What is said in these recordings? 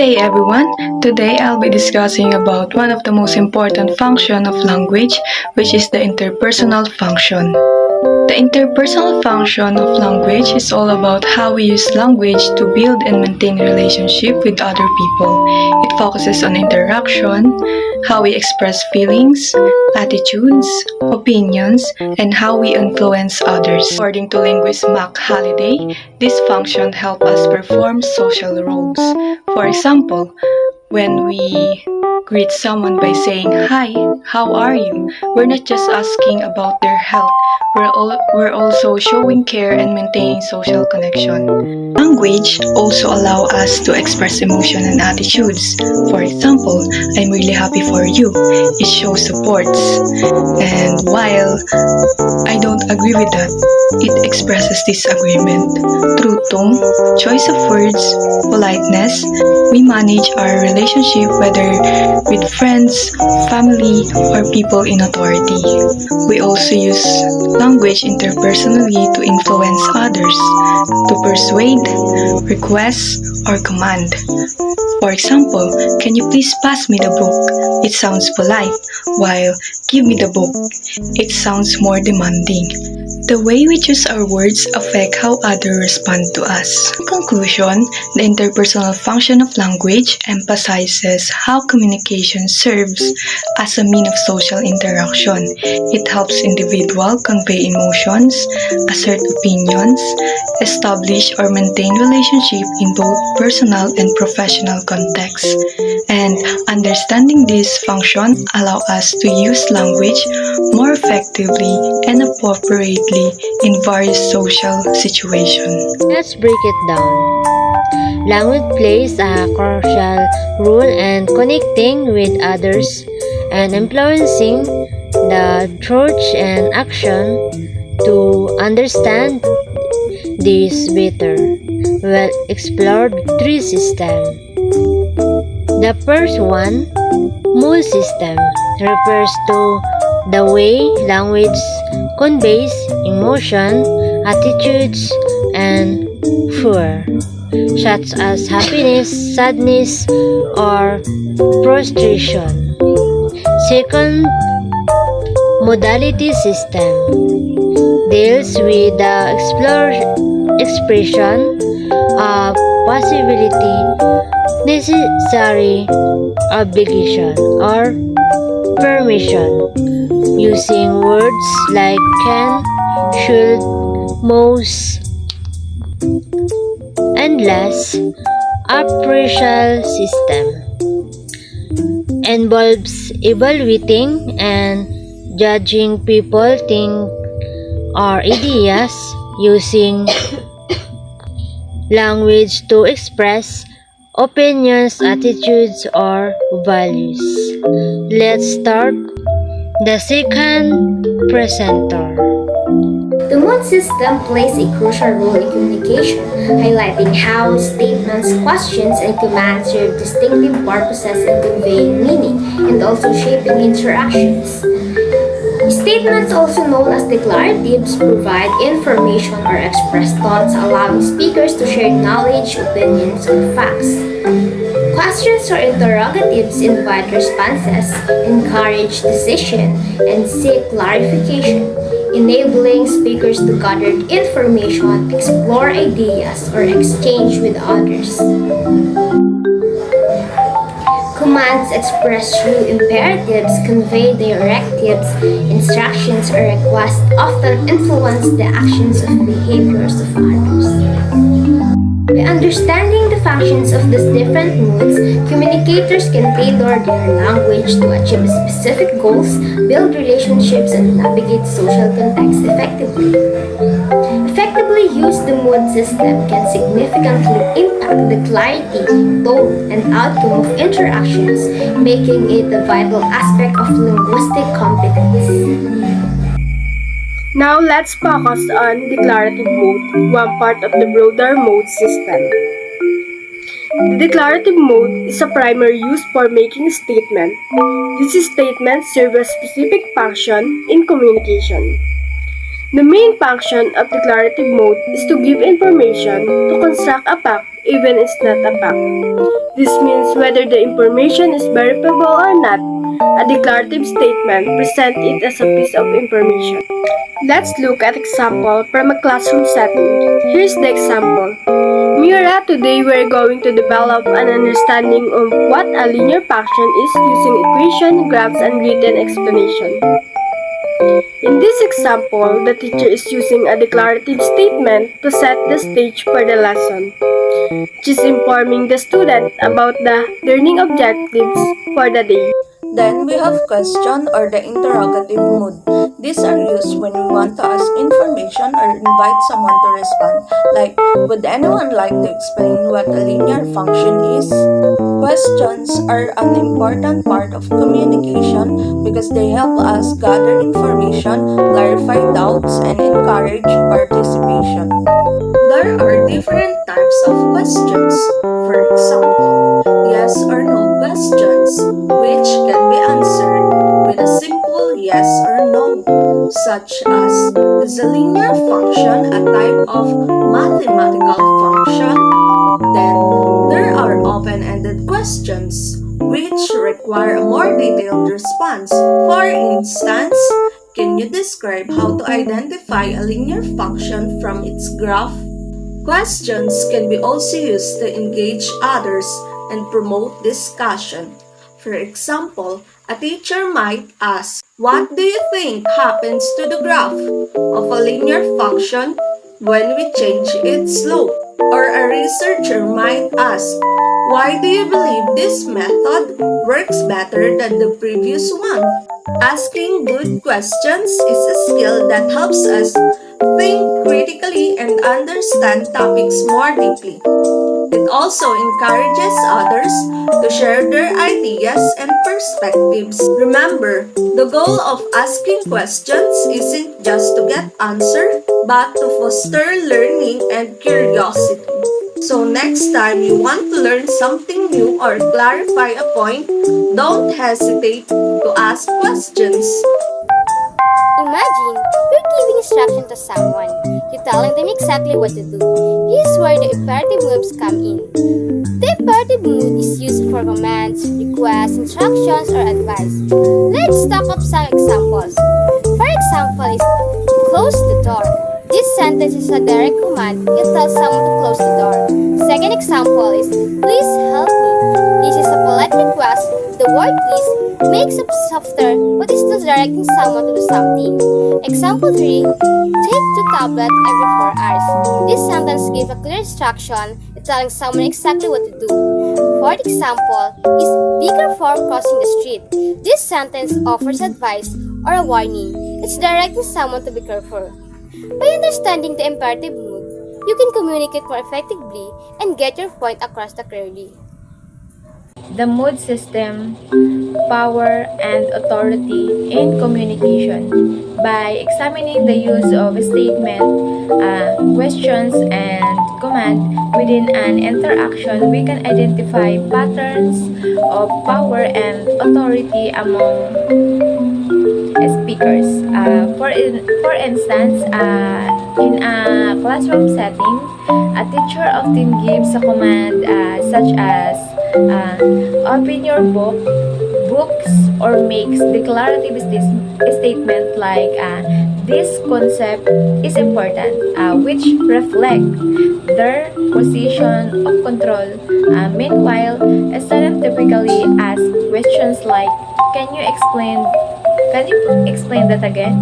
Hey everyone, today I'll be discussing about one of the most important function of language, which is the interpersonal function. The interpersonal function of language is all about how we use language to build and maintain relationship with other people. It focuses on interaction, how we express feelings, attitudes, opinions, and how we influence others. According to linguist Mac Halliday, this function helps us perform social roles. For example, when we greet someone by saying, "Hi, how are you?" We're not just asking about their health, we're also showing care and maintaining social connection. Language also allows us to express emotion and attitudes. For example, "I'm really happy for you." It shows supports. And while I don't agree with that, it expresses disagreement. Through tone, choice of words, politeness, we manage our relationship whether with friends, family, or people in authority. We also use language interpersonally to influence others, to persuade, request, or command. For example, "Can you please pass me the book?" It sounds polite, while "Give me the book," it sounds more demanding. The way we choose our words affect how others respond to us. In conclusion, the interpersonal function of language emphasizes how communication serves as a means of social interaction. It helps individuals convey emotions, assert opinions, establish or maintain relationships in both personal and professional contexts. And understanding this function allows us to use language more effectively and appropriately in various social situations. Let's break it down. Language plays a crucial role in connecting with others and influencing the thoughts and action. To understand this better, we'll explore three systems. The first one, mood system, refers to the way language conveys emotion, attitudes, and fear, such as happiness, sadness, or frustration. Second, modality system deals with the expression of possibility, necessary obligation, or permission, using words like can, should, must, and last. Appraisal system involves evaluating and judging people, things, or ideas, using language to express opinions, attitudes, or values. Let's start. The second presenter. The mood system plays a crucial role in communication, highlighting how statements, questions, and commands serve distinctive purposes in conveying meaning and also shaping interactions. Statements, also known as declaratives, provide information or express thoughts, allowing speakers to share knowledge, opinions, or facts. Questions or interrogatives invite responses, encourage decision, and seek clarification, enabling speakers to gather information, explore ideas, or exchange with others. Commands expressed through imperatives, convey directives, instructions, or requests often influence the actions or behaviors of others. By understanding the functions of these different moods, communicators can tailor their language to achieve specific goals, build relationships, and navigate social contexts effectively. Effectively used, the mood system can significantly impact the clarity, tone, and outcome of interactions, making it a vital aspect of linguistic competence. Now let's focus on declarative mode, one part of the broader mode system. The declarative mode is a primary use for making a statement. These statements serve a specific function in communication. The main function of declarative mode is to give information to construct a fact even it's not a fact. This means whether the information is verifiable or not, a declarative statement presents it as a piece of information. Let's look at example from a classroom setting. Here's the example. Mira, today we're going to develop an understanding of what a linear function is using equation, graphs, and written explanation. In this example, the teacher is using a declarative statement to set the stage for the lesson. She's informing the student about the learning objectives for the day. Then we have question or the interrogative mood. These are used when we want to ask information or invite someone to respond. Like, would anyone like to explain what a linear function is? Questions are an important part of communication because they help us gather information, clarify doubts, and encourage participation. There are different types of questions. For example, yes or no questions, which can be answered with a simple yes or no, such as, is a linear function a type of mathematical function? Then, there are open-ended questions, which require a more detailed response. For instance, can you describe how to identify a linear function from its graph? Questions can be also used to engage others and promote discussion. For example, a teacher might ask, what do you think happens to the graph of a linear function when we change its slope? Or a researcher might ask, why do you believe this method works better than the previous one? Asking good questions is a skill that helps us think critically and understand topics more deeply. It also encourages others to share their ideas and perspectives. Remember, the goal of asking questions isn't just to get answers, but to foster learning and curiosity. So next time you want to learn something new or clarify a point, don't hesitate to ask questions. Imagine you're giving instruction to someone. You're telling them exactly what to do. This is where the imperative moves come in. The imperative mood is used for commands, requests, instructions, or advice. Let's talk of some examples. For example is, close the door. This sentence is a direct command. You tell someone to close the door. Second example is, please help me. This is a polite request. The word please makes it softer but is still directing someone to do something. Example 3, take the tablet every 4 hours. This sentence gives a clear instruction telling someone exactly what to do. Fourth example is, be careful crossing the street. This sentence offers advice or a warning. It's directing someone to be careful. By understanding the imperative mood, you can communicate more effectively and get your point across clearly. The mood system, power, and authority in communication. By examining the use of statement, questions, and command within an interaction, we can identify patterns of power and authority among speakers. For instance, in a classroom setting, a teacher often gives a command such as open your books, or makes declarative statement like this concept is important, which reflect their position of control. Meanwhile, a student typically asks questions like, can you explain that again?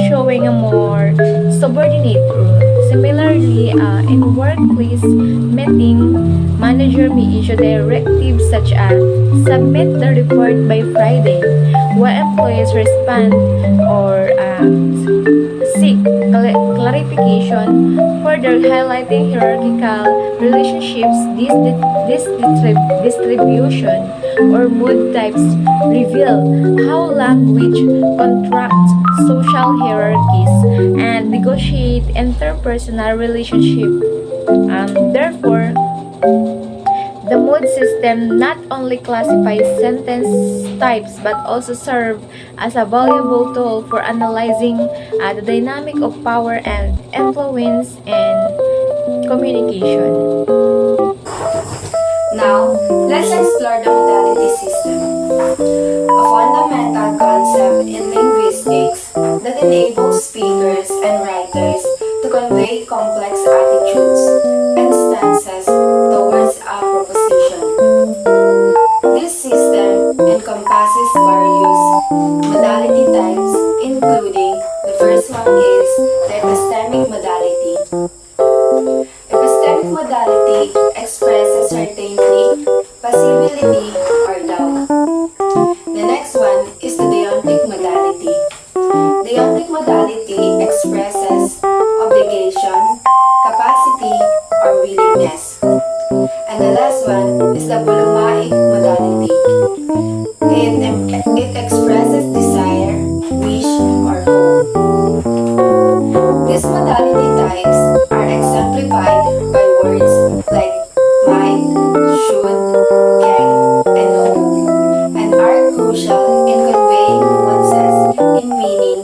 Showing a more subordinate role. Similarly, in workplace meeting, manager may issue directives such as submit the report by Friday, while employees respond or seek clarification. Further highlighting hierarchical relationships, this distribution or mood types reveal how language contracts social hierarchies and negotiate interpersonal relationships. Therefore, The mood system not only classifies sentence types but also serve as a valuable tool for analyzing the dynamic of power and influence in communication. Now, let's explore the modality system, a fundamental concept in linguistics that enables speakers and writers to convey complex attitudes and stances towards a proposition. This system encompasses various modality types, including the first one is the epistemic modality. Epistemic modality expresses certainty, possibility, or doubt. The next one is the deontic modality. Deontic modality expresses obligation, capacity, or willingness. And the last one is the 𝑬𝒏𝒈𝒄𝒐𝒖𝒓 modality. It expresses desire, wish, or hope. These modality types are exemplified by words like might, should, can, and hope, and are crucial in conveying nuances in meaning,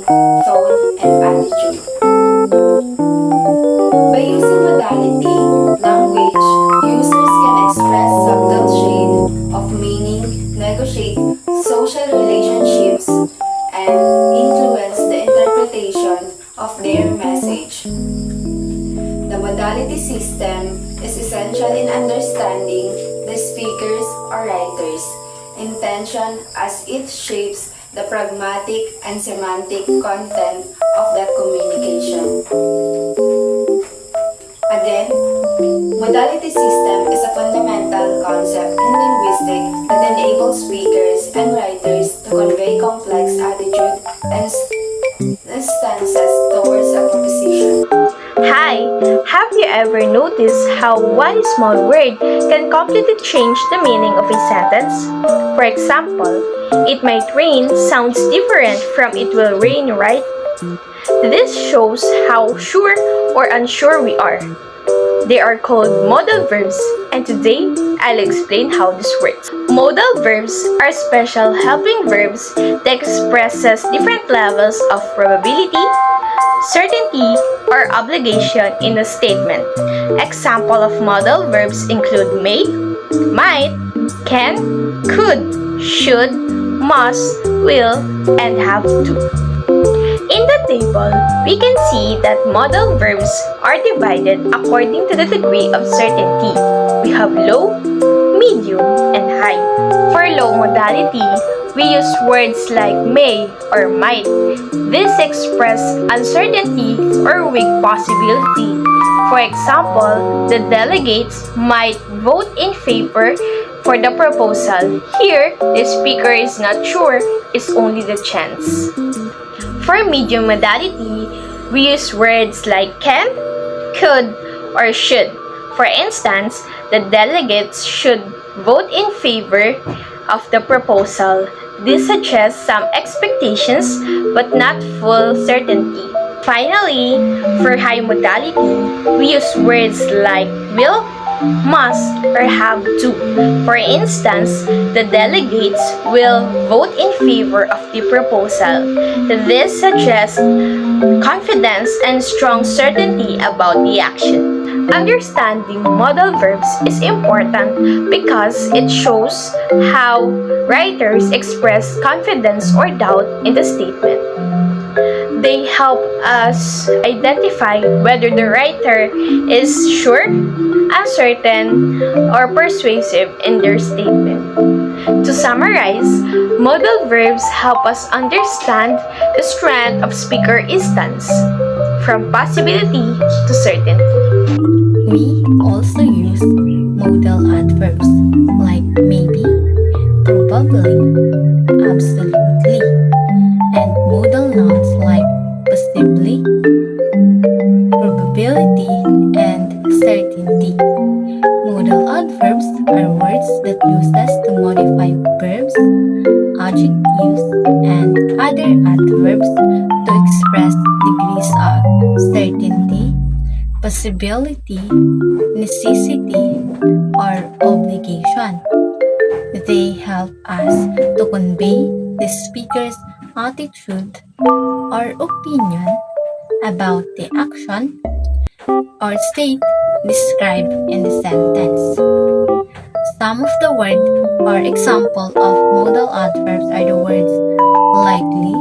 tone, and attitude. By using modality language, users can express subtle shade of meaning, negotiate social relationships, and influence the interpretation of their message. The modality system is essential in understanding the speaker's or writer's intention as it shapes the pragmatic and semantic content of that communication. Again, modality system is a fundamental concept in linguistics that enables speakers and writers to convey complex attitude and stances towards a proposition. Hi! Have you ever noticed how one small word can completely change the meaning of a sentence? For example, "it might rain" sounds different from "it will rain," right? This shows how sure or unsure we are. They are called modal verbs, and today I'll explain how this works. Modal verbs are special helping verbs that expresses different levels of probability, certainty, or obligation in a statement. Example of modal verbs include may, might, can, could, should, must, will, and have to. In the table, we can see that modal verbs are divided according to the degree of certainty. We have low, medium, and high. For low modality, we use words like may or might. This express uncertainty or weak possibility. For example, the delegates might vote in favor for the proposal. Here, the speaker is not sure, it's only the chance. For medium modality, we use words like can, could, or should. For instance, the delegates should vote in favor of the proposal. This suggests some expectations but not full certainty. Finally, for high modality, we use words like will, must, or have to. For instance, the delegates will vote in favor of the proposal. This suggests confidence and strong certainty about the action. Understanding modal verbs is important because it shows how writers express confidence or doubt in the statement. They help us identify whether the writer is sure, uncertain, or persuasive in their statement. To summarize, modal verbs help us understand the strength of speaker instance, from possibility to certainty. We also use modal adverbs like maybe, probably, absolutely, and modal nouns like possibly, probability, and certainty. Modal adverbs are words that use us to modify verbs, adjectives, and other adverbs to express degrees of certainty, possibility, necessity, or obligation. They help us to convey the speaker's attitude or opinion about the action or state described in the sentence. Some of the words or example of modal adverbs are the words likely,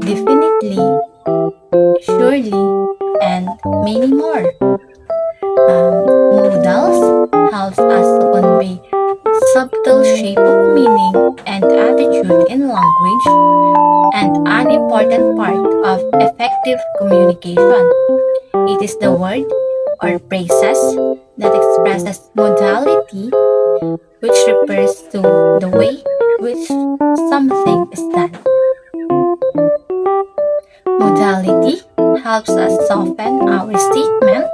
definitely, surely, and many more. Modals helps us to convey subtle shape of meaning and attitude in language and an important part of effective communication. It is the word or phrases that expresses modality, which refers to the way which something is done. Modality helps us soften our statement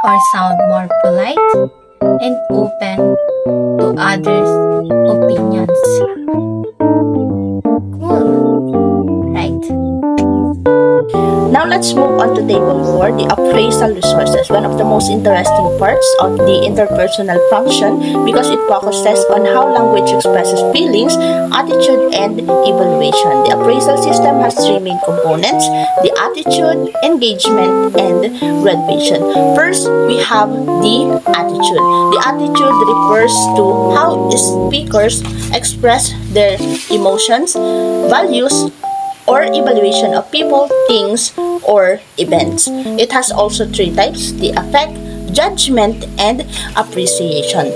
or sound more polite and open to others' opinions. Cool, right? Now let's move on to table 4, the appraisal resources, one of the most interesting parts of the interpersonal function because it focuses on how language expresses feelings, attitude, and evaluation. The appraisal system has 3 main components: the attitude, engagement, and graduation. First, we have the attitude. The attitude refers to how speakers express their emotions, values, or evaluation of people, things, or events. It has also 3 types: the affect, judgment, and appreciation.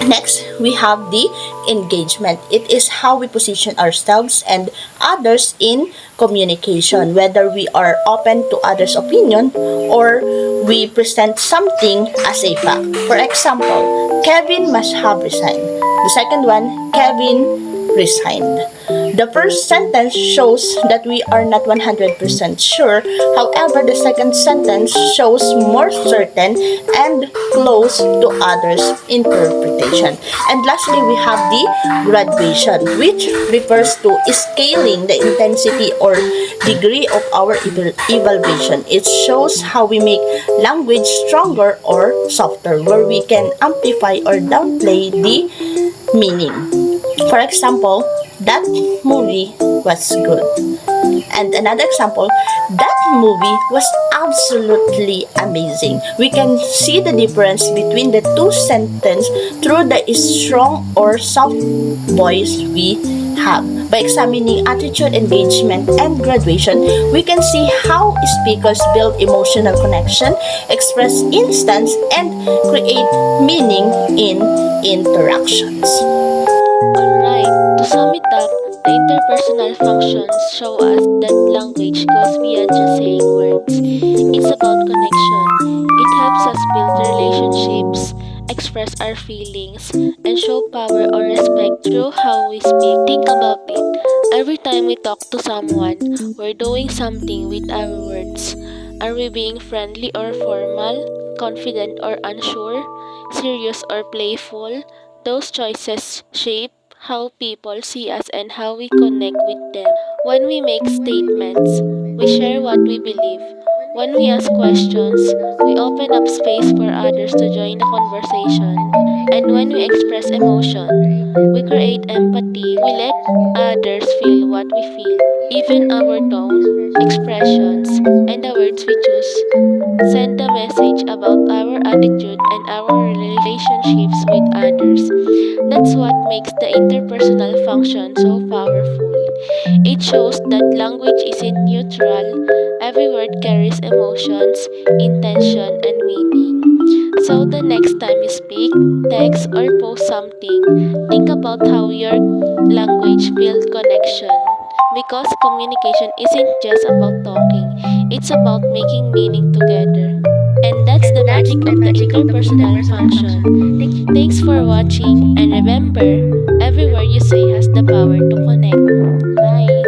Next, we have the engagement. It is how we position ourselves and others in communication, whether we are open to others' opinion or we present something as a fact. For example, Kevin must have resigned. The second one, Kevin resigned. The first sentence shows that we are not 100% sure. However, the second sentence shows more certain and close to others' interpretation. And lastly, we have the graduation, which refers to scaling the intensity or degree of our evaluation. It shows how we make language stronger or softer, where we can amplify or downplay the meaning. For example, that movie was good. And another example, that movie was absolutely amazing. We can see the difference between the 2 sentences through the strong or soft voice we have. By examining attitude, engagement, and graduation, we can see how speakers build emotional connection, express instance, and create meaning in interactions. Alright, to sum it up, the interpersonal functions show us that language goes beyond just saying words. It's about connection. It helps us build relationships, express our feelings, and show power or respect through how we speak. Think about it. Every time we talk to someone, we're doing something with our words. Are we being friendly or formal, confident or unsure, serious or playful? Those choices shape how people see us and how we connect with them. When we make statements, we share what we believe. When we ask questions, we open up space for others to join the conversation. And when we express emotion, we create empathy. We let others feel what we feel. Even our tone, expressions, and the words we choose send a message about our attitude and our relationships with others. That's what makes the interpersonal function so powerful. It shows that language isn't neutral. Every word carries emotions, intention, and meaning. So the next time you speak, text, or post something, think about how your language builds connection. Because communication isn't just about talking, it's about making meaning together. And that's the magic of the interpersonal function. Thanks for watching, and remember, every word you say has the power to connect. Bye!